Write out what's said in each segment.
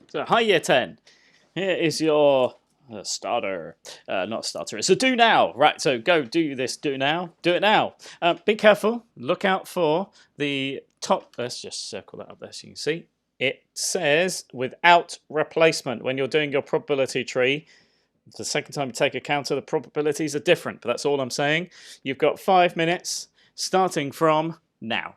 So, hi, Year 10. Here is your starter. Not starter, it's a do now. Right, so go do this, do now. Do it now. Be careful. Look out for the top. Let's just circle that up there so you can see. It says without replacement when you're doing your probability tree. The second time you take a counter, the probabilities are different, but that's all I'm saying. You've got 5 minutes starting from now.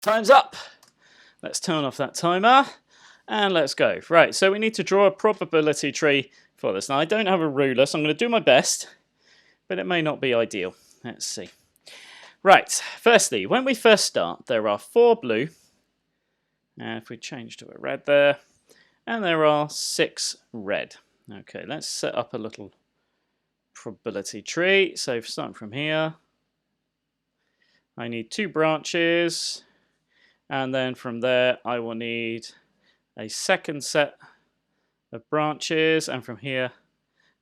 Time's up. Let's turn off that timer and let's go. Right, so we need to draw a probability tree for this. Now, I don't have a ruler, so I'm going to do my best, but it may not be ideal. Let's see. Right, firstly, when we first start, there are 4 blue, and if we change to a red there, and there are 6 red. Okay, let's set up a little probability tree. So starting from here, I need 2 branches, and then from there I will need a second set of branches, and from here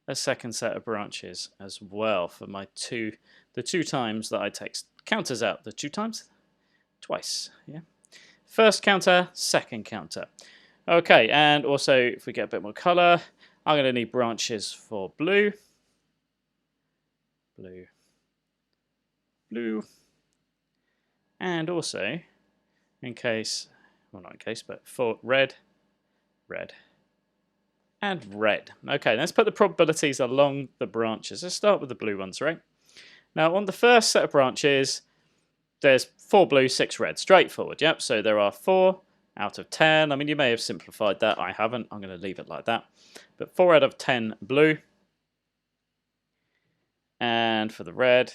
a second set of branches as well for my the 2 times that I take counters out. The 2 times? Twice, yeah. First counter, second counter. Okay, and also if we get a bit more colour, I'm going to need branches for blue. Blue. Blue. And also, in case, well not in case, but for red, red, and red. Okay, let's put the probabilities along the branches. Let's start with the blue ones, right? Now on the first set of branches, there's 4 blue, 6 red. Straightforward, yep. So there are 4 out of 10. I mean, you may have simplified that. I haven't. I'm going to leave it like that. But 4 out of 10 blue. And for the red,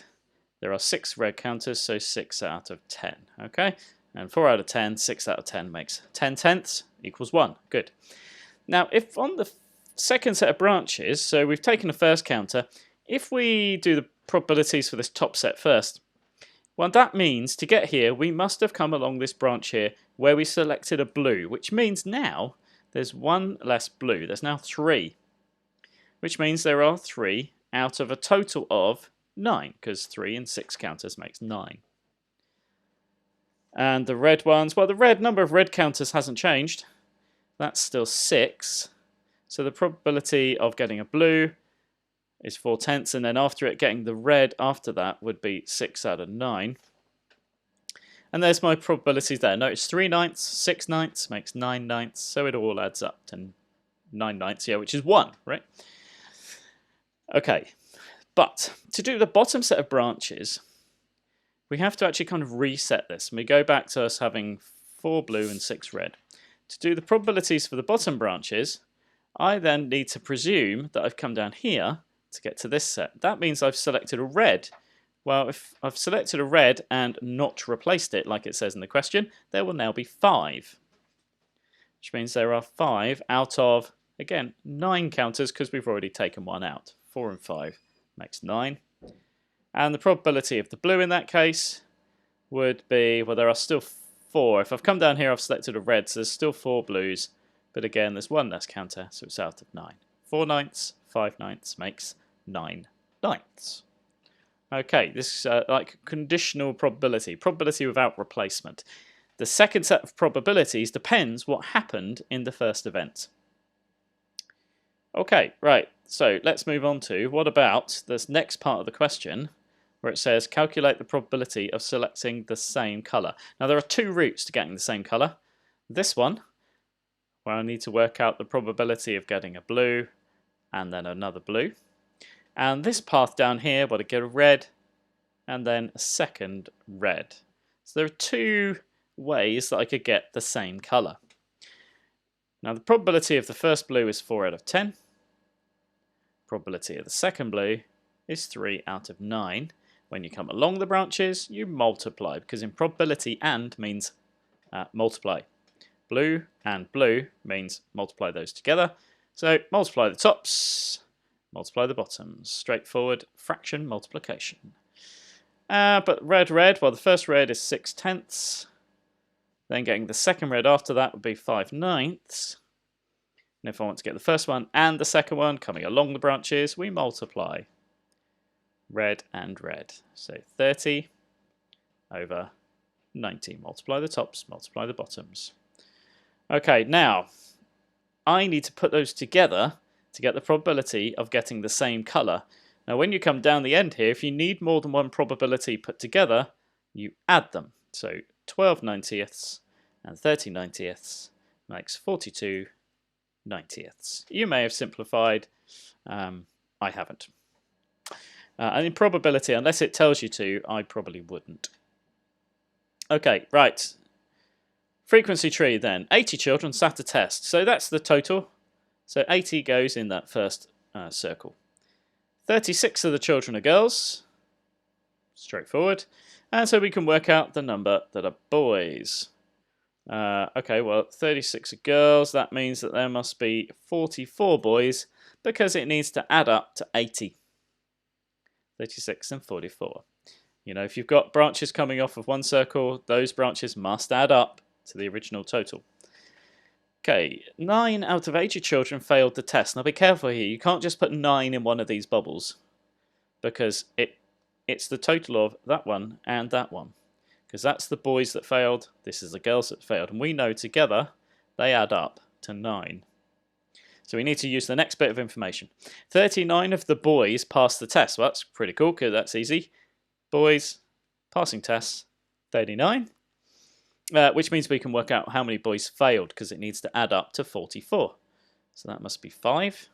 there are 6 red counters, so 6 out of 10. Okay? And 4 out of 10, 6 out of 10 makes 10 tenths equals 1. Good. Now, if on the second set of branches, so we've taken the first counter, if we do the probabilities for this top set first, well, that means to get here, we must have come along this branch here where we selected a blue, which means now there's 1 less blue. There's now 3, which means there are 3 out of a total of 9, because 3 and 6 counters makes 9. And the red ones, well, the red number of red counters hasn't changed. That's still 6. So the probability of getting a blue is 4 tenths, and then after it getting the red after that would be 6 out of 9. And there's my probabilities there. Notice 3 ninths, 6 ninths makes 9 ninths, so it all adds up to 9 ninths, yeah, which is 1, right? Okay, but to do the bottom set of branches, we have to actually kind of reset this, and we go back to us having 4 blue and 6 red. To do the probabilities for the bottom branches, I then need to presume that I've come down here to get to this set. That means I've selected a red. Well, if I've selected a red and not replaced it like it says in the question, there will now be 5. Which means there are 5 out of, again, 9 counters because we've already taken 1 out. 4 and 5 makes 9. And the probability of the blue in that case would be, well, there are still 4. If I've come down here, I've selected a red, so there's still 4 blues. But again, there's 1 less counter, so it's out of 9. 4 ninths, 5 ninths makes 9 ninths. Okay, this is like conditional probability, probability without replacement. The second set of probabilities depends what happened in the first event. Okay, right, so let's move on to what about this next part of the question where it says calculate the probability of selecting the same colour. Now there are 2 routes to getting the same colour. This one, where I need to work out the probability of getting a blue and then another blue. And this path down here, where to get a red and then a second red. So there are 2 ways that I could get the same colour. Now the probability of the first blue is 4 out of 10. Probability of the second blue is 3 out of 9. When you come along the branches, you multiply, because in probability and means multiply. Blue and blue means multiply those together. So multiply the tops, multiply the bottoms. Straightforward fraction multiplication. But red, well, the first red is 6 tenths. Then getting the second red after that would be 5 ninths. And if I want to get the first one and the second one coming along the branches, we multiply red and red. So 30 over 90. Multiply the tops, multiply the bottoms. Okay, now I need to put those together to get the probability of getting the same colour. Now when you come down the end here, if you need more than one probability put together, you add them. So 12 90ths and 30 90ths makes 42 90ths. You may have simplified, I haven't. And in probability, unless it tells you to, I probably wouldn't. Okay, right. Frequency tree then. 80 children sat a test. So that's the total. So 80 goes in that first circle. 36 of the children are girls. Straightforward. And so we can work out the number that are boys. Okay, well, 36 are girls. That means that there must be 44 boys because it needs to add up to 80. 36 and 44. You know, if you've got branches coming off of one circle, those branches must add up to the original total. Okay, 9 out of 80 children failed the test. Now be careful here. You can't just put 9 in one of these bubbles because it's the total of that one and that one. Because that's the boys that failed, this is the girls that failed. And we know together they add up to 9. So we need to use the next bit of information. 39 of the boys passed the test. Well, that's pretty cool because that's easy. Boys, passing tests, 39. Which means we can work out how many boys failed because it needs to add up to 44. So that must be 5.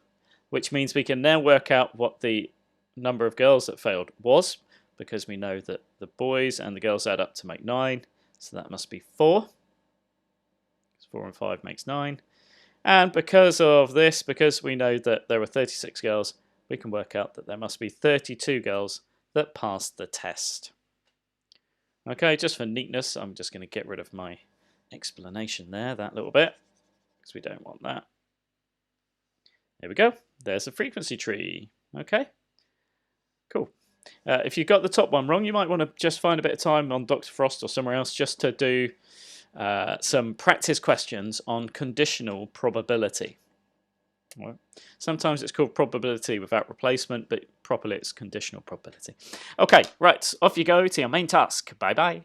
Which means we can now work out what the number of girls that failed was because we know that the boys and the girls add up to make 9. So that must be 4. 4 and 5 makes 9. And because of this, because we know that there were 36 girls, we can work out that there must be 32 girls that passed the test. Okay, just for neatness, I'm just going to get rid of my explanation there, that little bit, because we don't want that. There we go. There's a frequency tree. Okay, cool. If you got the top one wrong, you might want to just find a bit of time on Dr. Frost or somewhere else just to do some practice questions on conditional probability. Well, sometimes it's called probability without replacement, but properly it's conditional probability. Okay, right, off you go to your main task. Bye-bye.